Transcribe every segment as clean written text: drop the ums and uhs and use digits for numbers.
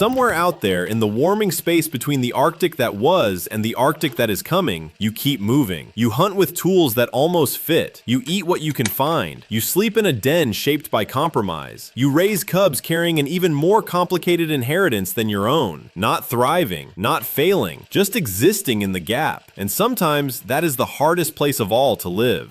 Somewhere out there in the warming space between the Arctic that was and the Arctic that is coming, you keep moving. You hunt with tools that almost fit. You eat what you can find. You sleep in a den shaped by compromise. You raise cubs carrying an even more complicated inheritance than your own. Not thriving, not failing, just existing in the gap. And sometimes that is the hardest place of all to live.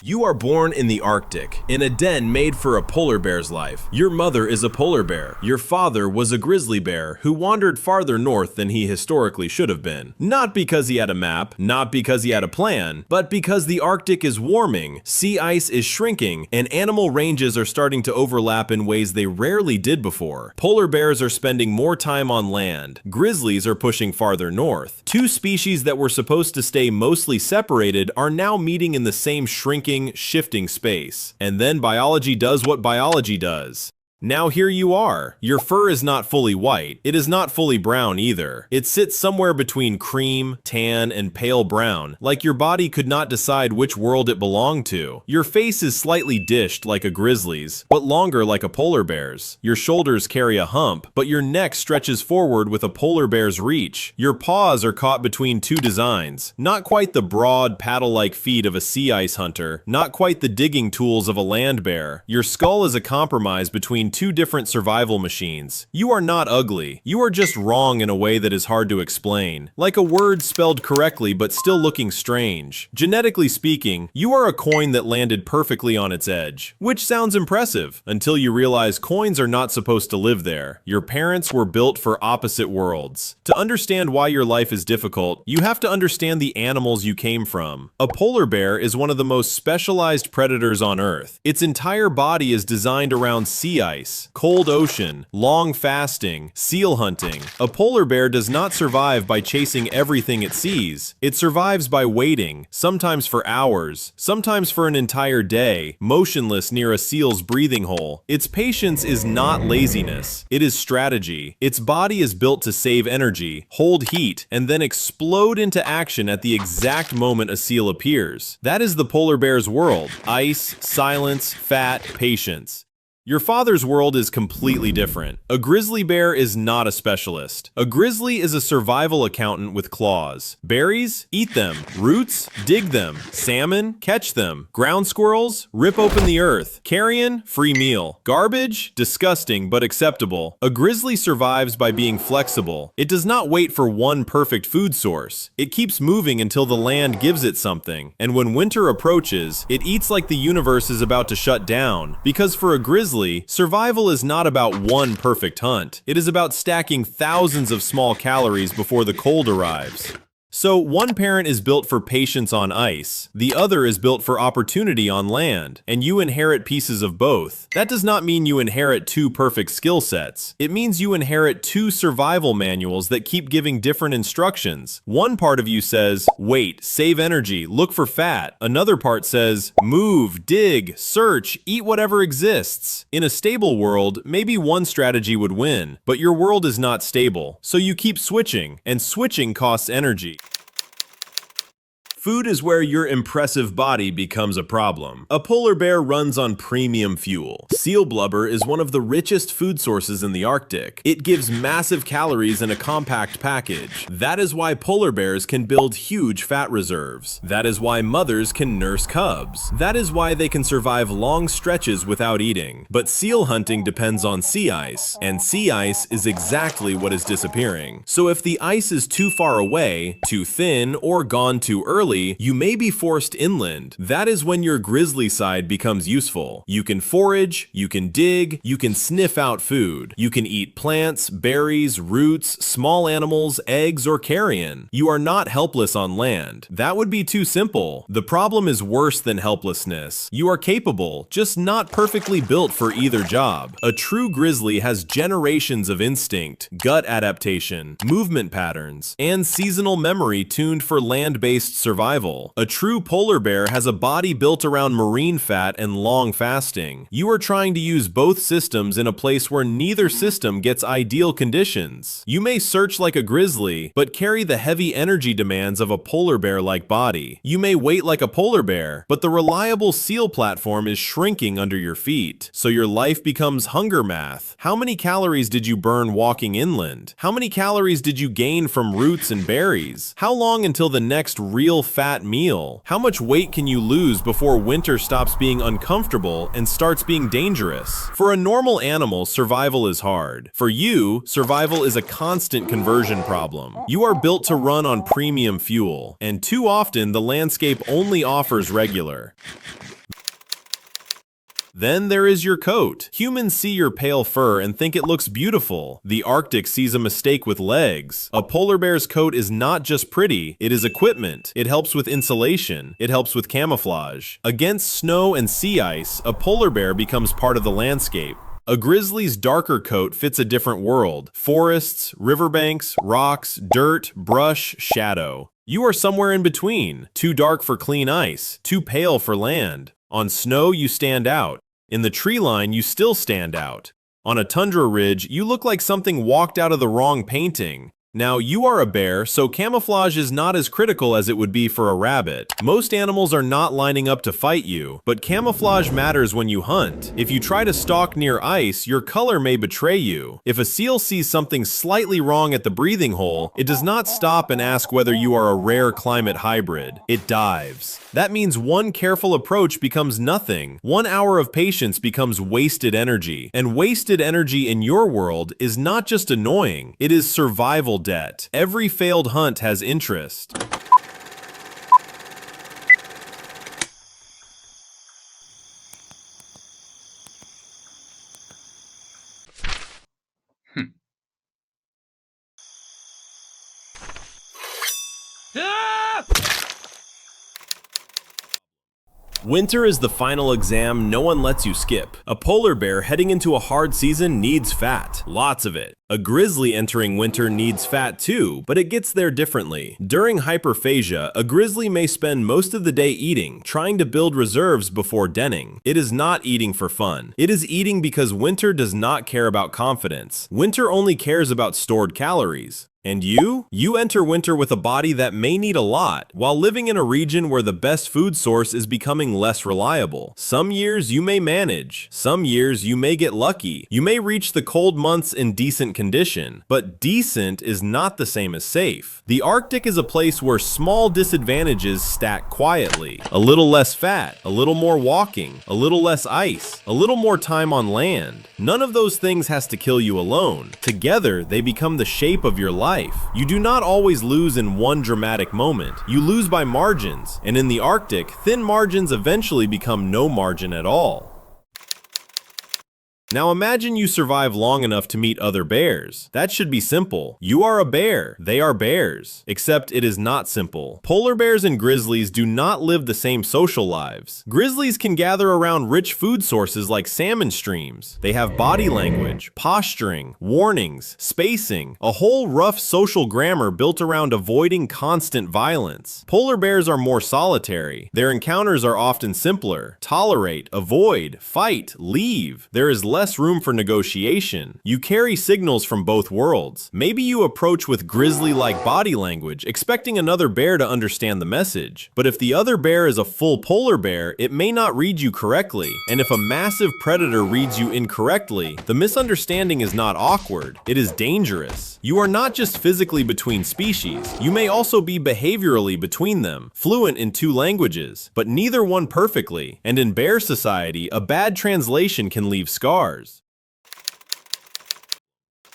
You are born in the Arctic, in a den made for a polar bear's life. Your mother is a polar bear. Your father was a grizzly bear who wandered farther north than he historically should have been. Not because he had a map, not because he had a plan, but because the Arctic is warming, sea ice is shrinking, and animal ranges are starting to overlap in ways they rarely did before. Polar bears are spending more time on land. Grizzlies are pushing farther north. Two species that were supposed to stay mostly separated are now meeting in the same shifting space. And then biology does what biology does. Now here you are. Your fur is not fully white. It is not fully brown either. It sits somewhere between cream, tan, and pale brown, like your body could not decide which world it belonged to. Your face is slightly dished like a grizzly's, but longer like a polar bear's. Your shoulders carry a hump, but your neck stretches forward with a polar bear's reach. Your paws are caught between two designs. Not quite the broad, paddle-like feet of a sea ice hunter, not quite the digging tools of a land bear. Your skull is a compromise between two different survival machines. You are not ugly. You are just wrong in a way that is hard to explain. Like a word spelled correctly but still looking strange. Genetically speaking, you are a coin that landed perfectly on its edge. Which sounds impressive, until you realize coins are not supposed to live there. Your parents were built for opposite worlds. To understand why your life is difficult, you have to understand the animals you came from. A polar bear is one of the most specialized predators on Earth. Its entire body is designed around sea ice, cold ocean, long fasting, seal hunting. A polar bear does not survive by chasing everything it sees. It survives by waiting, sometimes for hours, sometimes for an entire day, motionless near a seal's breathing hole. Its patience is not laziness, it is strategy. Its body is built to save energy, hold heat, and then explode into action at the exact moment a seal appears. That is the polar bear's world: ice, silence, fat, patience. Your father's world is completely different. A grizzly bear is not a specialist. A grizzly is a survival accountant with claws. Berries? Eat them. Roots? Dig them. Salmon? Catch them. Ground squirrels? Rip open the earth. Carrion? Free meal. Garbage? Disgusting but acceptable. A grizzly survives by being flexible. It does not wait for one perfect food source. It keeps moving until the land gives it something. And when winter approaches, it eats like the universe is about to shut down. Because for a grizzly, survival is not about one perfect hunt. It is about stacking thousands of small calories before the cold arrives. So one parent is built for patience on ice, the other is built for opportunity on land, and you inherit pieces of both. That does not mean you inherit two perfect skill sets. It means you inherit two survival manuals that keep giving different instructions. One part of you says, wait, save energy, look for fat. Another part says, move, dig, search, eat whatever exists. In a stable world, maybe one strategy would win, but your world is not stable, so you keep switching, and switching costs energy. Food is where your impressive body becomes a problem. A polar bear runs on premium fuel. Seal blubber is one of the richest food sources in the Arctic. It gives massive calories in a compact package. That is why polar bears can build huge fat reserves. That is why mothers can nurse cubs. That is why they can survive long stretches without eating. But seal hunting depends on sea ice, and sea ice is exactly what is disappearing. So if the ice is too far away, too thin, or gone too early, you may be forced inland. That is when your grizzly side becomes useful. You can forage, you can dig, you can sniff out food. You can eat plants, berries, roots, small animals, eggs, or carrion. You are not helpless on land. That would be too simple. The problem is worse than helplessness. You are capable, just not perfectly built for either job. A true grizzly has generations of instinct, gut adaptation, movement patterns, and seasonal memory tuned for land-based survival. survival. A true polar bear has a body built around marine fat and long fasting. You are trying to use both systems in a place where neither system gets ideal conditions. You may search like a grizzly, but carry the heavy energy demands of a polar bear-like body. You may wait like a polar bear, but the reliable seal platform is shrinking under your feet. So your life becomes hunger math. How many calories did you burn walking inland? How many calories did you gain from roots and berries? How long until the next real fat meal? How much weight can you lose before winter stops being uncomfortable and starts being dangerous? For a normal animal, survival is hard. For you, survival is a constant conversion problem. You are built to run on premium fuel, and too often the landscape only offers regular. Then there is your coat. Humans see your pale fur and think it looks beautiful. The Arctic sees a mistake with legs. A polar bear's coat is not just pretty, it is equipment. It helps with insulation. It helps with camouflage. Against snow and sea ice, a polar bear becomes part of the landscape. A grizzly's darker coat fits a different world. Forests, riverbanks, rocks, dirt, brush, shadow. You are somewhere in between. Too dark for clean ice, too pale for land. On snow, you stand out. In the tree line, you still stand out. On a tundra ridge, you look like something walked out of the wrong painting. Now, you are a bear, so camouflage is not as critical as it would be for a rabbit. Most animals are not lining up to fight you, but camouflage matters when you hunt. If you try to stalk near ice, your color may betray you. If a seal sees something slightly wrong at the breathing hole, it does not stop and ask whether you are a rare climate hybrid. It dives. That means one careful approach becomes nothing. 1 hour of patience becomes wasted energy. And wasted energy in your world is not just annoying, it is survival debt. Every failed hunt has interest. Winter is the final exam no one lets you skip. A polar bear heading into a hard season needs fat, lots of it. A grizzly entering winter needs fat too, but it gets there differently. During hyperphagia, a grizzly may spend most of the day eating, trying to build reserves before denning. It is not eating for fun. It is eating because winter does not care about confidence. Winter only cares about stored calories. And you? You enter winter with a body that may need a lot, while living in a region where the best food source is becoming less reliable. Some years you may manage. Some years you may get lucky. You may reach the cold months in decent condition, but decent is not the same as safe. The Arctic is a place where small disadvantages stack quietly. A little less fat, a little more walking, a little less ice, a little more time on land. None of those things has to kill you alone. Together, they become the shape of your life. You do not always lose in one dramatic moment. You lose by margins, and in the Arctic, thin margins eventually become no margin at all. Now imagine you survive long enough to meet other bears. That should be simple. You are a bear. They are bears. Except it is not simple. Polar bears and grizzlies do not live the same social lives. Grizzlies can gather around rich food sources like salmon streams. They have body language, posturing, warnings, spacing, a whole rough social grammar built around avoiding constant violence. Polar bears are more solitary. Their encounters are often simpler. Tolerate, avoid, fight, leave. There is less room for negotiation. You carry signals from both worlds. Maybe you approach with grizzly-like body language, expecting another bear to understand the message. But if the other bear is a full polar bear, it may not read you correctly. And if a massive predator reads you incorrectly, the misunderstanding is not awkward. It is dangerous. You are not just physically between species. You may also be behaviorally between them, fluent in 2 languages, but neither one perfectly. And in bear society, a bad translation can leave scars.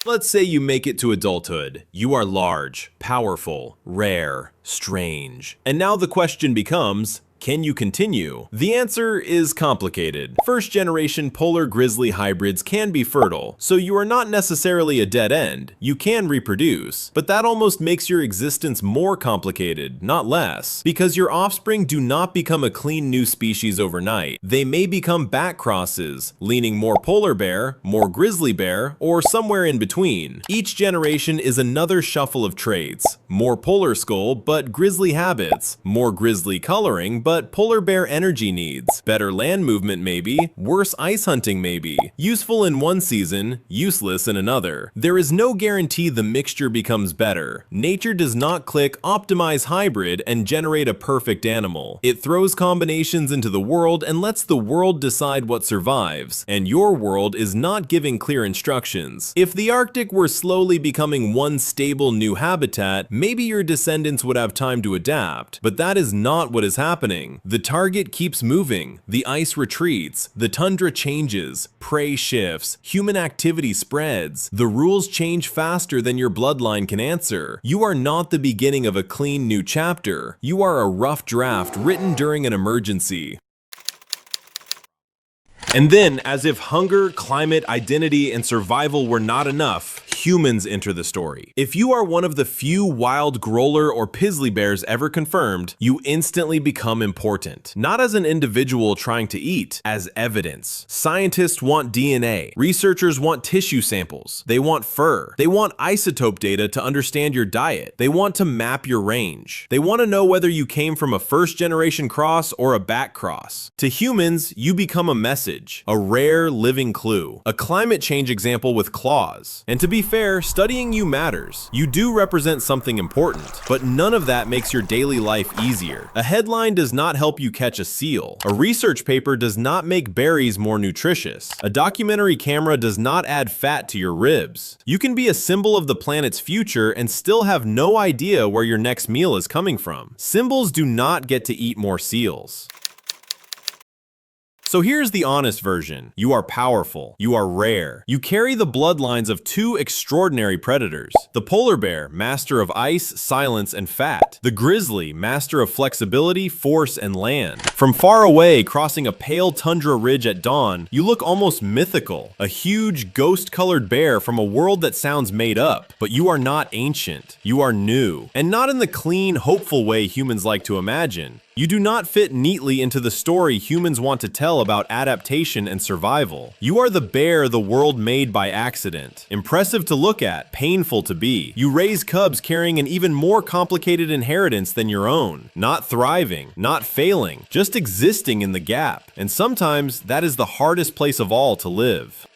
Let's say you make it to adulthood. You are large, powerful, rare, strange. And now the question becomes, Can you continue? The answer is complicated. First-generation polar grizzly hybrids can be fertile, so you are not necessarily a dead end. You can reproduce, but that almost makes your existence more complicated, not less, because your offspring do not become a clean new species overnight. They may become back crosses, leaning more polar bear, more grizzly bear, or somewhere in between. Each generation is another shuffle of traits. More polar skull, but grizzly habits. More grizzly coloring, but polar bear energy needs. Better land movement maybe, worse ice hunting maybe. Useful in one season, useless in another. There is no guarantee the mixture becomes better. Nature does not click optimize hybrid and generate a perfect animal. It throws combinations into the world and lets the world decide what survives, and your world is not giving clear instructions. If the Arctic were slowly becoming one stable new habitat, maybe your descendants would have time to adapt, but that is not what is happening. The target keeps moving, the ice retreats, the tundra changes, prey shifts, human activity spreads. The rules change faster than your bloodline can answer. You are not the beginning of a clean new chapter. You are a rough draft written during an emergency. And then, as if hunger, climate, identity, and survival were not enough, humans enter the story. If you are one of the few wild Grolar or Pizzly bears ever confirmed, you instantly become important. Not as an individual trying to eat, as evidence. Scientists want DNA. Researchers want tissue samples. They want fur. They want isotope data to understand your diet. They want to map your range. They want to know whether you came from a first-generation cross or a back cross. To humans, you become a message. A rare living clue, a climate change example with claws. And to be fair, studying you matters. You do represent something important, but none of that makes your daily life easier. A headline does not help you catch a seal. A research paper does not make berries more nutritious. A documentary camera does not add fat to your ribs. You can be a symbol of the planet's future and still have no idea where your next meal is coming from. Symbols do not get to eat more seals. So here's the honest version. You are powerful. You are rare. You carry the bloodlines of two extraordinary predators. The polar bear, master of ice, silence, and fat. The grizzly, master of flexibility, force, and land. From far away, crossing a pale tundra ridge at dawn, you look almost mythical. A huge, ghost-colored bear from a world that sounds made up. But you are not ancient. You are new. And not in the clean, hopeful way humans like to imagine. You do not fit neatly into the story humans want to tell about adaptation and survival. You are the bear the world made by accident. Impressive to look at, painful to be. You raise cubs carrying an even more complicated inheritance than your own. Not thriving, not failing, just existing in the gap. And sometimes that is the hardest place of all to live.